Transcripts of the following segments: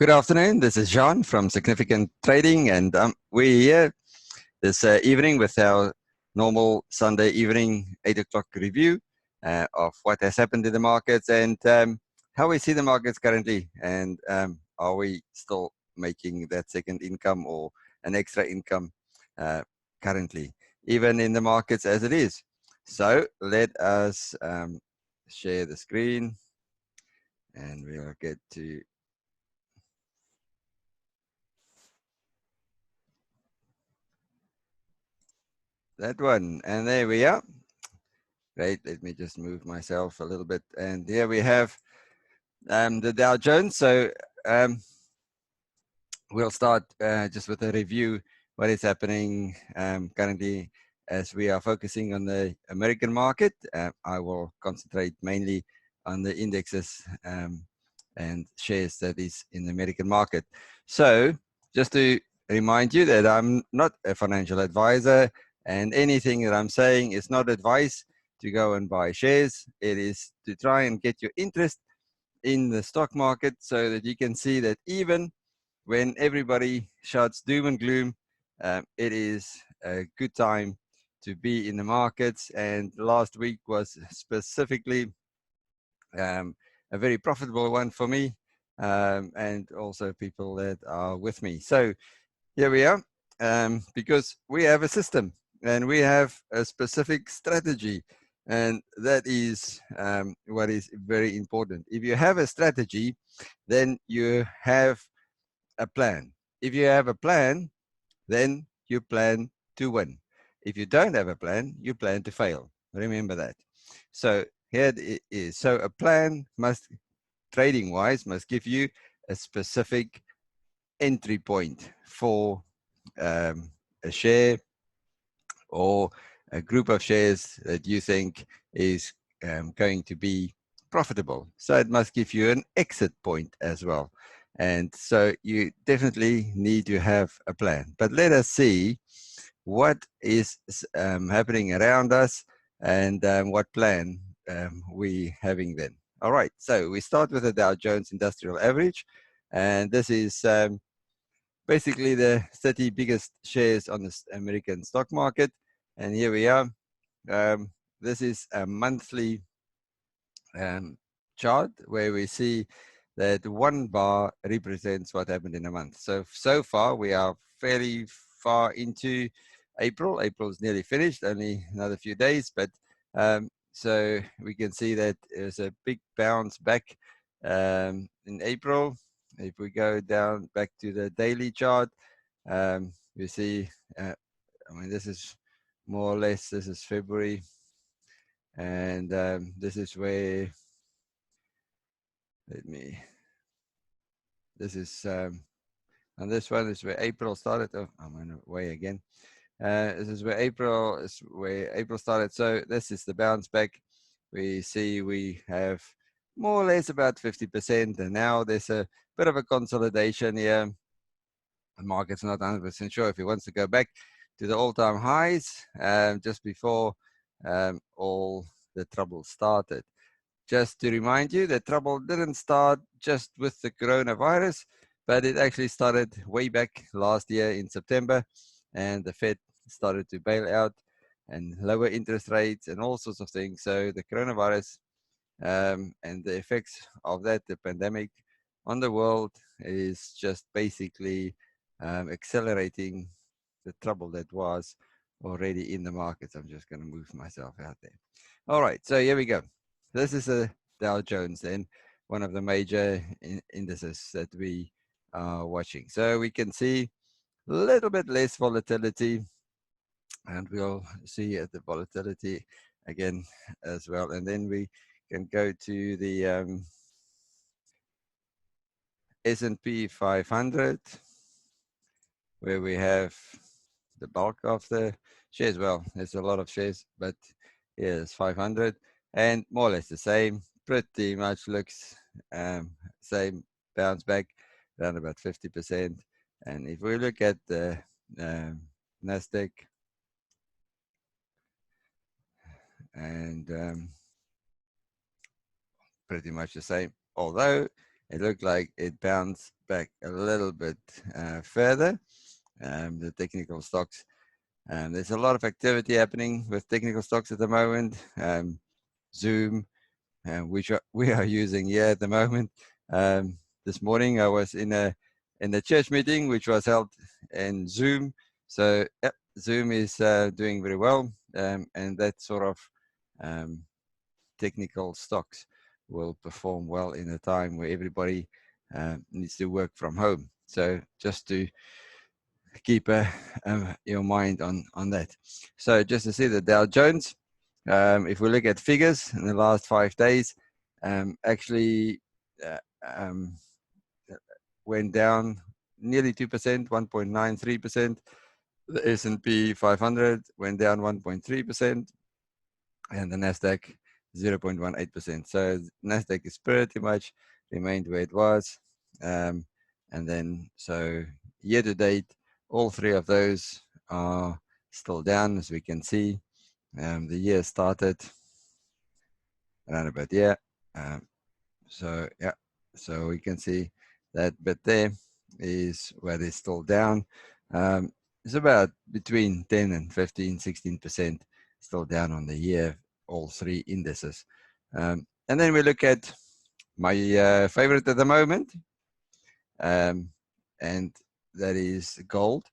Good afternoon. This is John from Significant Trading, and we're here this evening with our normal Sunday evening 8 o'clock review of what has happened in the markets and how we see the markets currently, and are we still making that second income or an extra income currently, even in the markets as it is. So let us share the screen, and we'll get to that one, and there we are. Great. Let me just move myself a little bit, and here we have the Dow Jones. So we'll start just with a review what is happening currently as we are focusing on the American market. I will concentrate mainly on the indexes and shares that is in the American market. So just to remind you that I'm not a financial advisor, and anything that I'm saying is not advice to go and buy shares. It is to try and get your interest in the stock market so that you can see that even when everybody shouts doom and gloom, it is a good time to be in the markets. And last week was specifically a very profitable one for me, and also people that are with me. So here we are, because we have a system and we have a specific strategy, and that is what is very important. If you have a strategy, then you have a plan. If you have a plan, then you plan to win. If you don't have a plan, you plan to fail. Remember that. So here it is. So a plan must, trading wise, must give you a specific entry point for a share or a group of shares that you think is going to be profitable. So it must give you an exit point as well. And so you definitely need to have a plan. But let us see what is happening around us and what plan we having then. All right, so we start with the Dow Jones Industrial Average, and this is basically the 30 biggest shares on the American stock market. And here we are. This is a monthly chart where we see that one bar represents what happened in a month. So far we are fairly far into April. April is nearly finished, only another few days, but so we can see that there's a big bounce back in April. If we go down back to the daily chart, we see, I mean, this is more or less, this is February, and this is where, this is, and this one is where April started. Oh, I'm on the way again. This is where April started. So this is the bounce back. We see we have more or less about 50%, and now there's a bit of a consolidation here. The market's not 100% sure if it wants to go back to the all-time highs just before all the trouble started. Just to remind you, the trouble didn't start just with the coronavirus, but it actually started way back last year in September, and the Fed started to bail out and lower interest rates and all sorts of things. So the coronavirus and the effects of that, the pandemic on the world, is just basically accelerating the trouble that was already in the markets. I'm just going to move myself out there. All right, so here we go. This is a Dow Jones, then one of the major indices that we are watching. So we can see a little bit less volatility, and we'll see the volatility again as well. And then we can go to the S&P 500, where we have the bulk of the shares. Well, there's a lot of shares, but here's 500, and more or less the same. Pretty much looks same, bounce back around about 50%. And if we look at the Nasdaq, and pretty much the same, although it looked like it bounced back a little bit further. The technical stocks, there's a lot of activity happening with technical stocks at the moment. Zoom, which we are using here at the moment. This morning I was in a church meeting which was held in Zoom. So yep, Zoom is doing very well, and that sort of technical stocks will perform well in a time where everybody needs to work from home. So just to keep your mind on that. So just to see the Dow Jones, if we look at figures in the last 5 days, actually uh, um, went down nearly 2%, 1.93%. The S&P 500 went down 1.3%, and the Nasdaq 0.18%. So Nasdaq is pretty much remained where it was, and then so year to date, all three of those are still down, as we can see. The year started around about here. So yeah, so we can see that bit there is where they're still down. It's about between 10 and 15, 16% still down on the year, all three indices. And then we look at my favorite at the moment, and that is gold.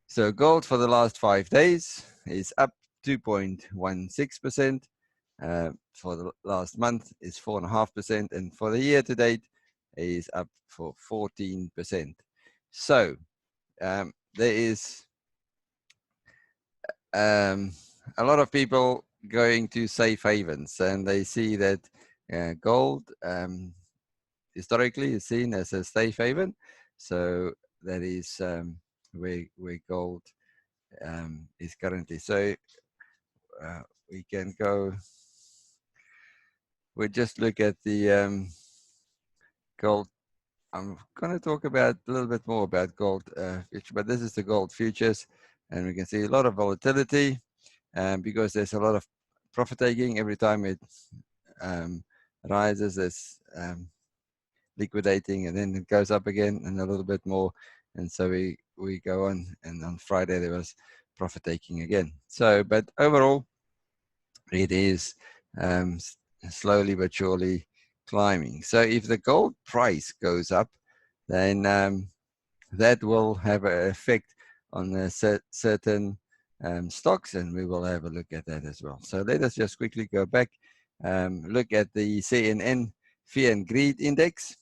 So gold for the last 5 days is up 2.16%. For the last month is 4.5%, and for the year to date is up for 14%. So there is a lot of people going to safe havens, and they see that gold historically is seen as a safe haven. So that is where gold is currently. So we can go. We just look at the gold. I'm going to talk about a little bit more about gold, but this is the gold futures, and we can see a lot of volatility because there's a lot of profit taking every time it rises. There's liquidating, and then it goes up again, and a little bit more, and so we go on. And on Friday there was profit taking again. So, but overall, it is slowly but surely climbing. So if the gold price goes up, then that will have an effect on the certain stocks, and we will have a look at that as well. So let us just quickly go back, look at the CNN Fear and Greed Index,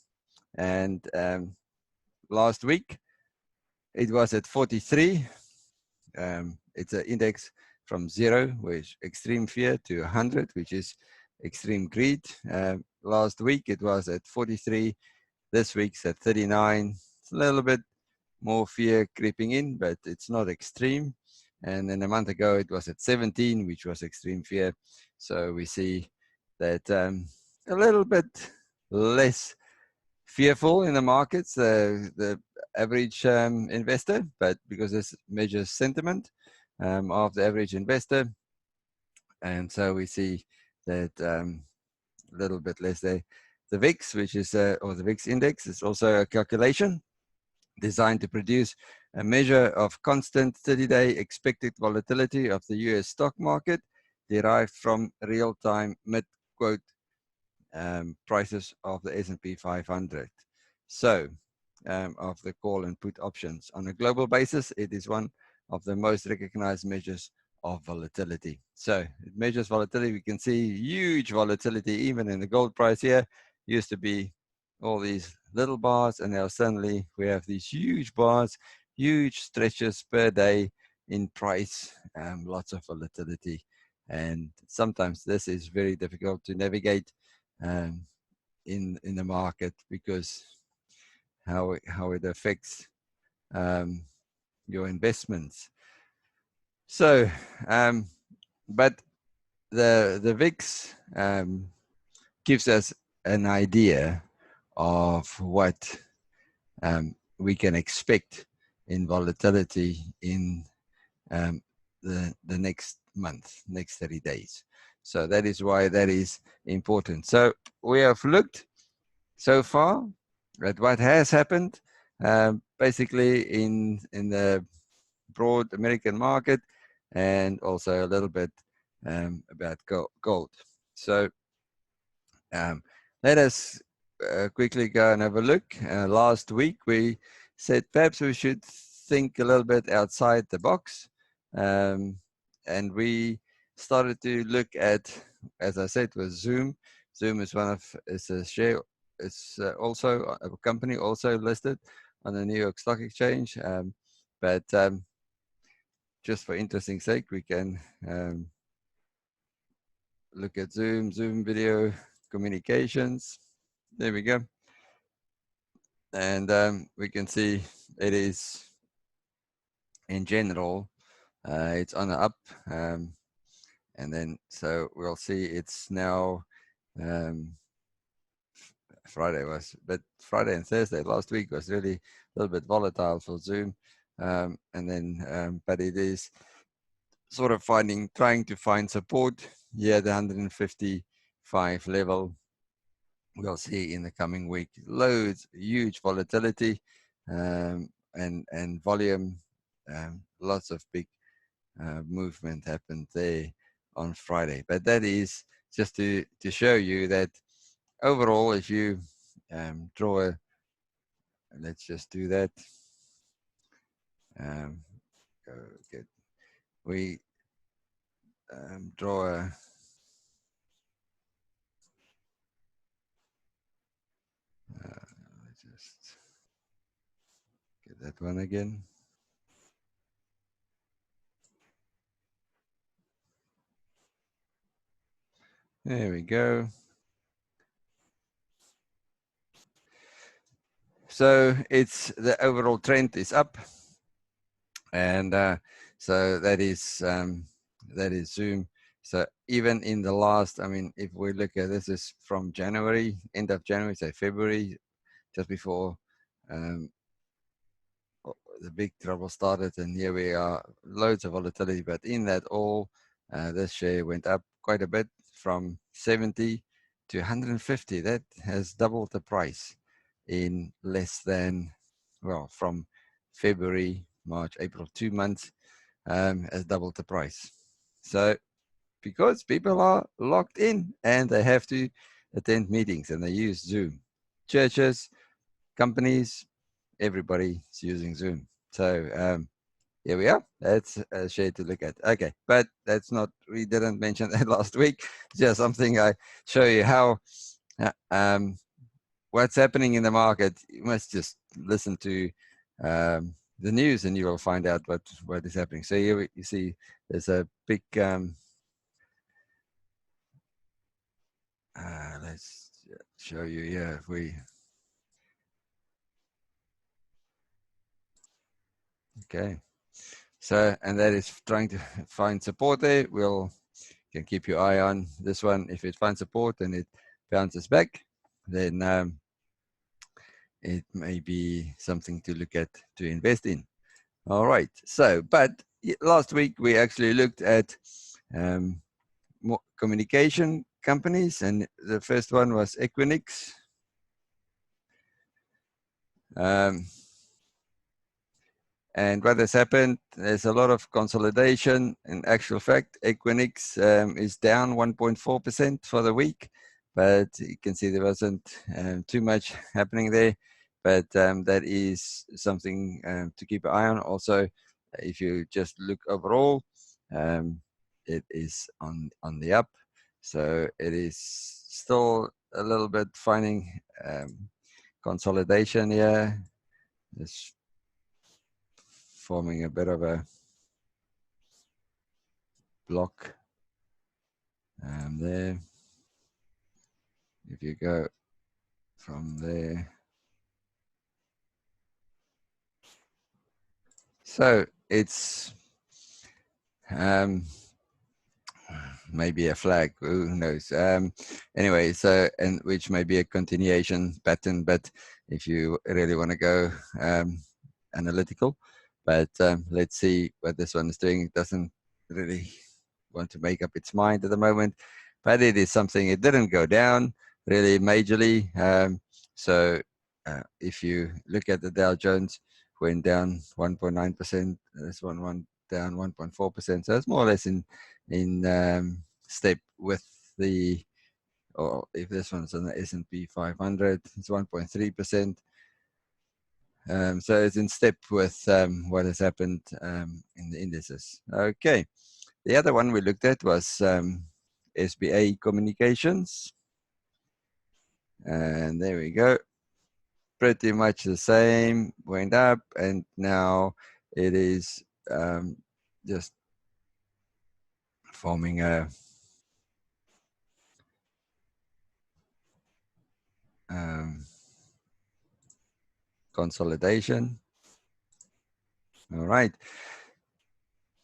and last week it was at 43. It's an index from 0, which extreme fear, to 100, which is extreme greed. Last week it was at 43. This week's at 39. It's a little bit more fear creeping in, but it's not extreme. And then a month ago it was at 17, which was extreme fear. So we see that a little bit less fearful in the markets, the average investor, but because this measures sentiment of the average investor. And so we see that a little bit less there. The VIX, which is, or the VIX index, is also a calculation designed to produce a measure of constant 30-day expected volatility of the US stock market derived from real-time mid-quote prices of the S&P 500. So of the call and put options. On a global basis, it is one of the most recognized measures of volatility. So it measures volatility. We can see huge volatility even in the gold price here. Used to be all these little bars, and now suddenly we have these huge bars, huge stretches per day in price, lots of volatility. And sometimes this is very difficult to navigate in the market, because how it affects your investments. So, but the VIX gives us an idea of what we can expect in volatility in the next month, next 30 days. So that is why that is important. So we have looked so far at what has happened, basically in the broad American market, and also a little bit about gold. So let us quickly go and have a look. Last week we said perhaps we should think a little bit outside the box, and we started to look at, as I said, was Zoom. Zoom is is a share. It's also a company also listed on the New York Stock Exchange, but just for interesting sake, we can look at Zoom video communications. There we go. And we can see it is, in general, it's on the up. And then, so we'll see it's now, Friday and Thursday last week was really a little bit volatile for Zoom. And then, but it is sort of trying to find support here, the 155 level. We'll see in the coming week. Huge volatility and volume. Lots of big movement happened there on Friday. But that is just to show you that overall, if you draw a, let's just do that. Good. We draw a, let's just get that one again. There we go. So it's the overall trend is up, and so that is Zoom. So even in the last, I mean, if we look at this is from January, end of January, say February, just before the big trouble started, and here we are, loads of volatility. But in that all, this share went up quite a bit from 70 to 150. That has doubled the price in less than, well, from February, March, April, 2 months, has doubled the price. So because people are locked in and they have to attend meetings and they use Zoom, churches, companies, everybody's using Zoom. So here we are. That's a share to look at. Okay, but that's not, we didn't mention that last week. Just something I show you how what's happening in the market. You must just listen to the news and you will find out what is happening. So here you see there's a big let's show you here. If we okay, so, and that is trying to find support there. We'll can keep your eye on this one. If it finds support and it bounces back, then it may be something to look at to invest in. All right. So, but last week we actually looked at more communication companies, and the first one was Equinix. And what has happened, there's a lot of consolidation. In actual fact, Equinix is down 1.4% for the week, but you can see there wasn't too much happening there. But that is something to keep an eye on. Also, if you just look overall, it is on the up. So it is still a little bit finding consolidation here. It's forming a bit of a block there. If you go from there, so it's maybe a flag, who knows. Anyway, so, and which may be a continuation pattern, but if you really want to go analytical, but let's see what this one is doing. It doesn't really want to make up its mind at the moment, but it is something. It didn't go down really majorly. So if you look at the Dow Jones, went down 1.9%. This one down 1.4%. So it's more or less in step with the, or if this one's on the S&P 500, it's 1.3%. So it's in step with what has happened in the indices. Okay. The other one we looked at was SBA Communications. And there we go. Pretty much the same, went up, and now it is just forming a consolidation. All right.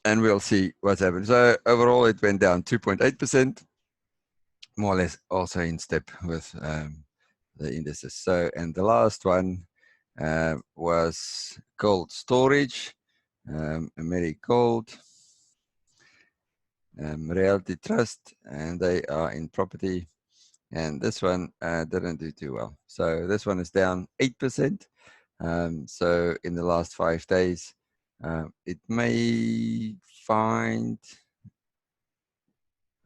And we'll see what's happened. So overall, it went down 2.8%, more or less also in step with the indices. So, and the last one was Gold Storage, Amerigold, Realty Trust, and they are in property. And this one didn't do too well. So this one is down 8%. So in the last 5 days, it may find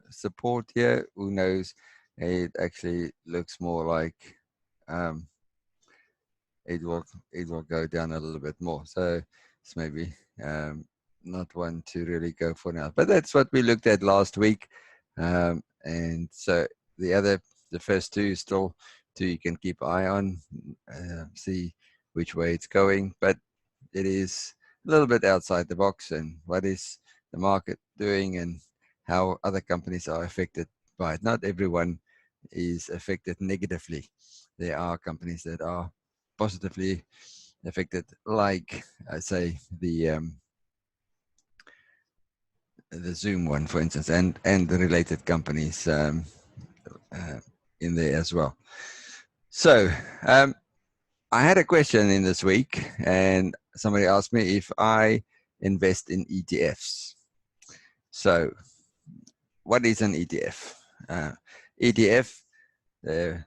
support here. Who knows? It actually looks more like it will go down a little bit more. So it's maybe not one to really go for now. But that's what we looked at last week. And so the first two still two you can keep eye on, see which way it's going. But it is a little bit outside the box, and what is the market doing and how other companies are affected by it. Not everyone is affected negatively. There are companies that are positively affected, like I say the Zoom one, for instance, and the related companies in there as well. So I had a question in this week, and somebody asked me if I invest in ETFs. So what is an ETF? ETF, the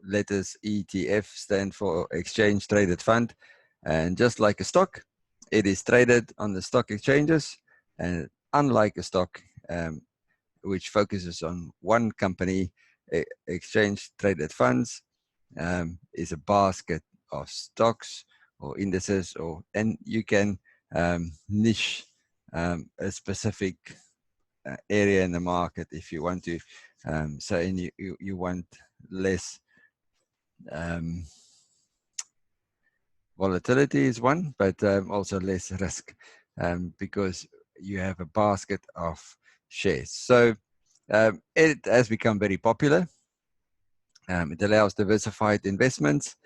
letters ETF stand for Exchange Traded Fund. And just like a stock, it is traded on the stock exchanges. And unlike a stock, which focuses on one company, Exchange Traded Funds is a basket of stocks or indices, and you can niche a specific area in the market if you want to. So and you want less volatility is one, but also less risk because you have a basket of shares. So it has become very popular. It allows diversified investments.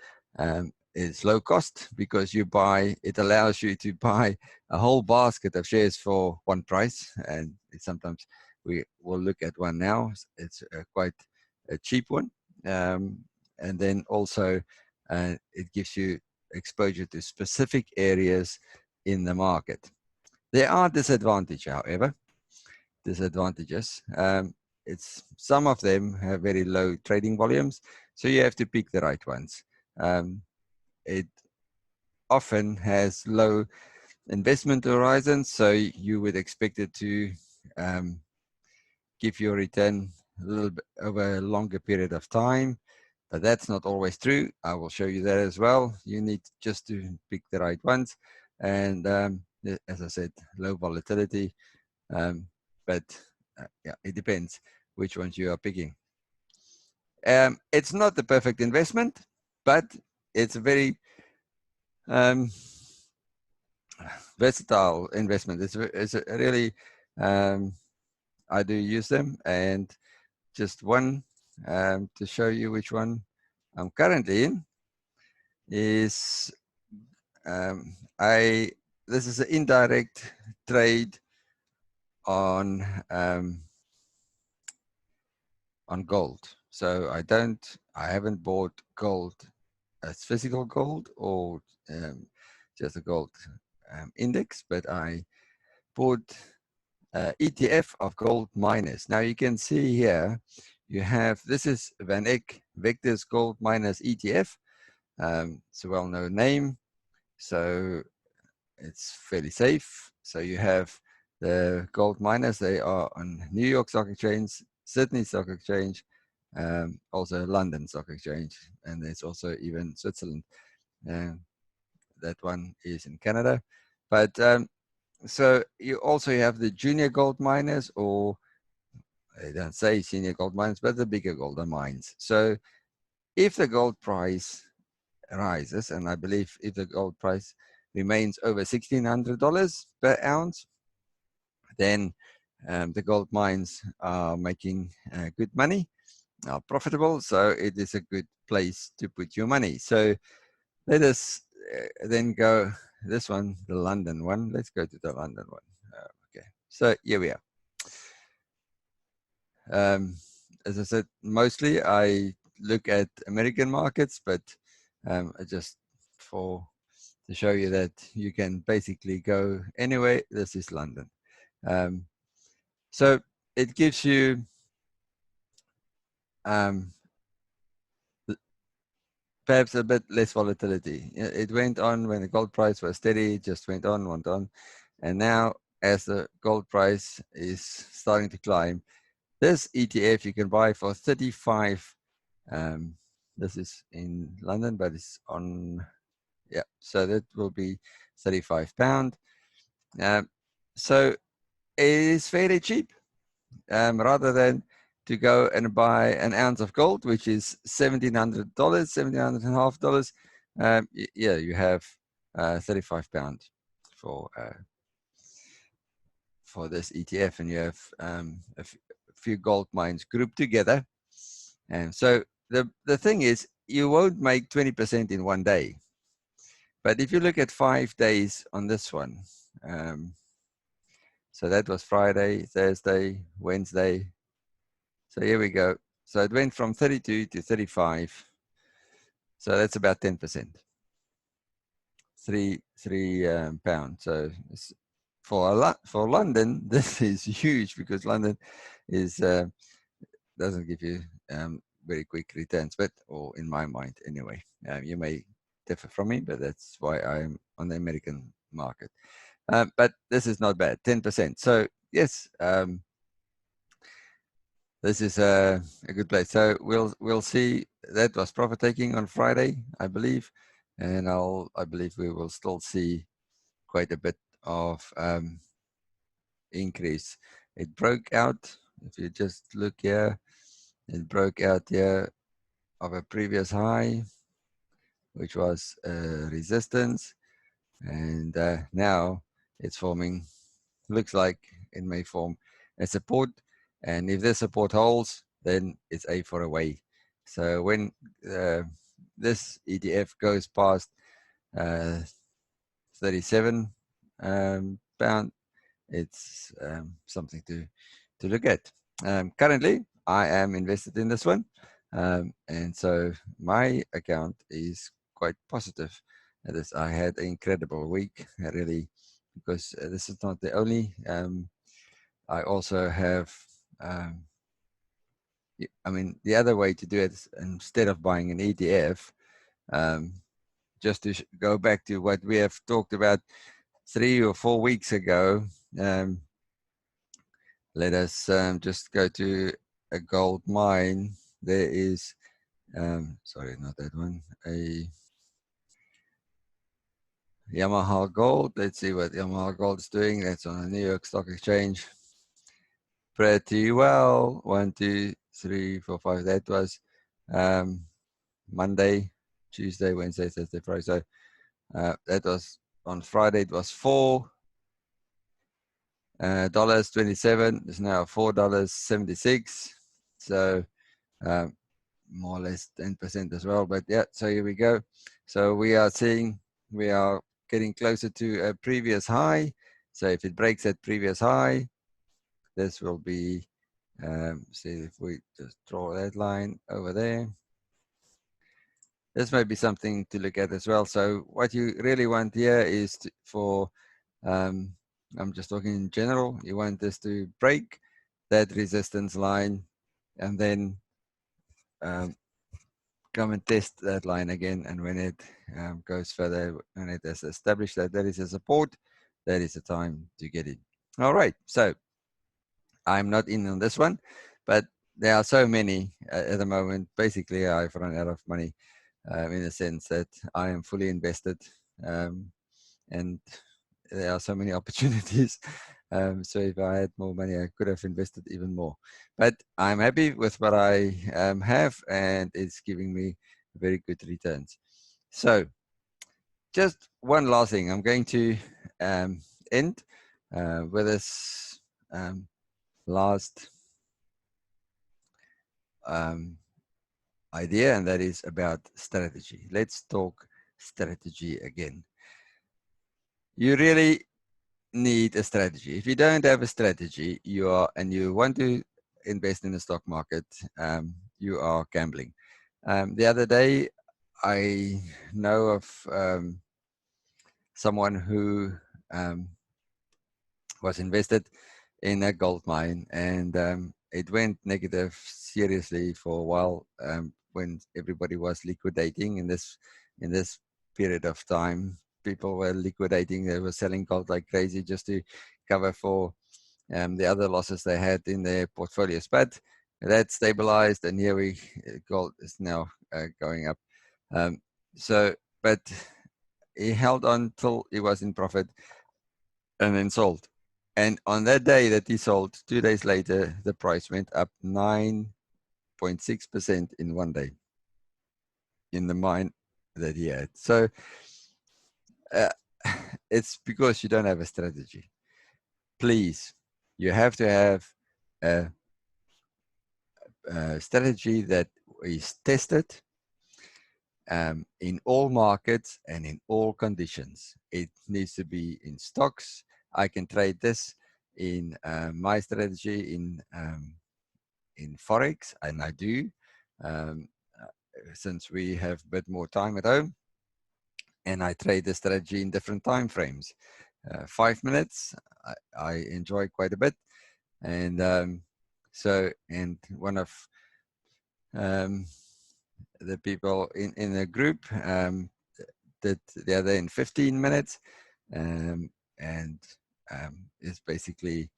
It's low cost because it allows you to buy a whole basket of shares for one price. And sometimes we will look at one now. It's quite a cheap one. And then also it gives you exposure to specific areas in the market. There are disadvantages, however. Some of them have very low trading volumes, so you have to pick the right ones. It often has low investment horizons, so you would expect it to give you a return a little bit over a longer period of time, but that's not always true. I will show you that as well. You need just to pick the right ones, and as I said, low volatility, but yeah, it depends which ones you are picking. It's not the perfect investment, but it's a very versatile investment. It's a really, I do use them, and just one to show you which one I'm currently in is this is an indirect trade on gold. So I haven't bought gold as physical gold or just a gold index, but I bought ETF of gold miners. Now you can see here, you have, this is Van Eck Vectors Gold Miners ETF. It's a well-known name, so it's fairly safe. So you have the gold miners, they are on New York Stock Exchange, Sydney Stock Exchange, also London Stock Exchange, and there's also even Switzerland. That one is in Canada. But so you also have the junior gold miners, or they don't say senior gold miners, but the bigger gold mines. So if the gold price rises, and I believe if the gold price remains over $1,600 per ounce, then the gold mines are making good money, are profitable, so it is a good place to put your money. So let us then go, this one, the London one. Let's go to the London one. Okay, so here we are. As I said, mostly I look at American markets, but just to show you that you can basically go anywhere. This is London. So it gives you perhaps a bit less volatility. It went on when the gold price was steady, just went on. And now as the gold price is starting to climb, this ETF you can buy for 35. This is in London, but it's on, yeah, so that will be £35. So it is fairly cheap, rather than to go and buy an ounce of gold, which is $1,700, $1,750. Yeah, you have £35 for this ETF, and you have a few gold mines grouped together. And so the thing is, you won't make 20% in one day. But if you look at 5 days on this one, so that was Friday, Thursday, Wednesday. So here we go. So it went from 32 to 35. So that's about 10%. Three pounds. So for London, this is huge, because London is doesn't give you very quick returns, but, or in my mind anyway. You may differ from me, but that's why I'm on the American market. But this is not bad, 10%. So yes, this is a good place. So we'll see. That was profit taking on Friday, I believe, and I believe we will still see quite a bit of increase. It broke out. If you just look here, it broke out here of a previous high, which was resistance, and now it's forming. Looks like it may form a support, and if this support holds, then it's A for away. So when this ETF goes past 37 pound, it's something to look at. Currently, I am invested in this one, and so my account is quite positive. I had an incredible week, really, because this is not the only. I also have. I mean, the other way to do it is, instead of buying an ETF, just to go back to what we have talked about 3 or 4 weeks ago. Let us just go to a gold mine. There is, sorry, not that one, a Yamaha Gold. Let's see what Yamaha Gold is doing. That's on the New York Stock Exchange. Pretty well. 1, 2, 3, 4, 5. That was Monday, Tuesday, Wednesday, Thursday, Friday. So that was on Friday. It was $4.27. It's now $4.76. So more or less 10% as well. But yeah, so here we go. So we are getting closer to a previous high. So if it breaks that previous high, this will be, see if we just draw that line over there. This may be something to look at as well. So what you really want here is I'm just talking in general, you want this to break that resistance line and then come and test that line again. And when it goes further, when it has established that there is a support, that is the time to get in. All right, so I'm not in on this one, but there are so many at the moment. Basically, I've run out of money in the sense that I am fully invested, and there are so many opportunities. So if I had more money, I could have invested even more. But I'm happy with what I have, and it's giving me very good returns. So just one last thing. I'm going to end with this last idea, and that is about strategy. Let's talk strategy again. You really need a strategy. If you don't have a strategy, and you want to invest in the stock market, you are gambling. The other day, I know of someone who was invested in a gold mine, and it went negative seriously for a while when everybody was liquidating in this period of time. People were liquidating, they were selling gold like crazy just to cover for the other losses they had in their portfolios. But that stabilized, and here gold is now going up. But he held on till he was in profit and then sold. And on that day that he sold, 2 days later, the price went up 9.6% in one day in the mine that he had. So it's because you don't have a strategy. Please, you have to have a strategy that is tested in all markets and in all conditions. It needs to be in stocks. I can trade this in my strategy in Forex, and I do, since we have a bit more time at home, and I trade the strategy in different time frames. 5 minutes, I enjoy quite a bit, and and one of the people in the group did the other in 15 minutes, and is basically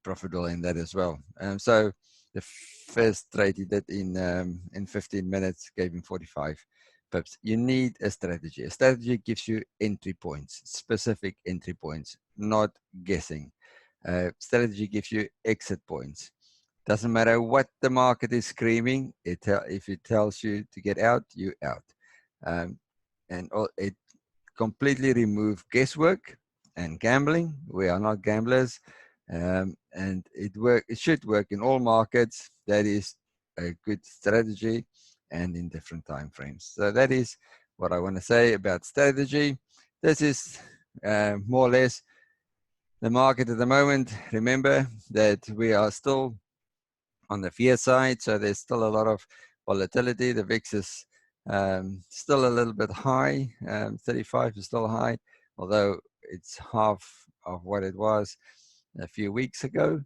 profitable in that as well. So the first trade he did in 15 minutes gave him 45 pips. You need a strategy. A strategy gives you entry points, specific entry points, not guessing. Strategy gives you exit points. Doesn't matter what the market is screaming. If it tells you to get out, you out. And it completely remove guesswork and gambling. We are not gamblers, and it should work in all markets. That is a good strategy, and in different time frames. So that is what I want to say about strategy. This is more or less the market at the moment. Remember that we are still on the fear side, so there's still a lot of volatility. The VIX is still a little bit high. 35 is still high, although it's half of what it was a few weeks ago.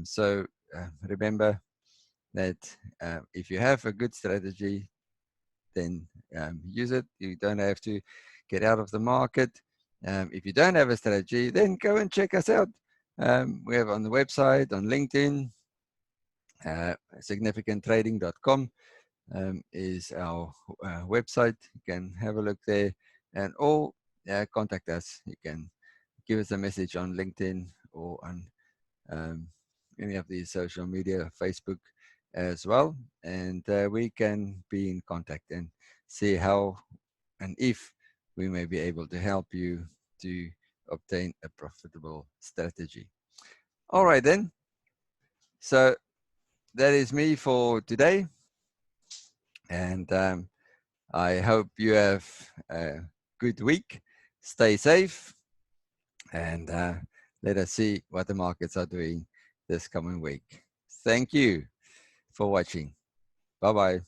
So remember that if you have a good strategy, then use it. You don't have to get out of the market. If you don't have a strategy, then go and check us out. We have on the website, on LinkedIn, significanttrading.com is our website. You can have a look there, and or contact us. You can give us a message on LinkedIn or on any of these social media, Facebook as well, and we can be in contact and see how and if we may be able to help you to obtain a profitable strategy. All right then. So that is me for today, and I hope you have a good week. Stay safe, and let us see what the markets are doing this coming week. Thank you for watching. Bye-bye.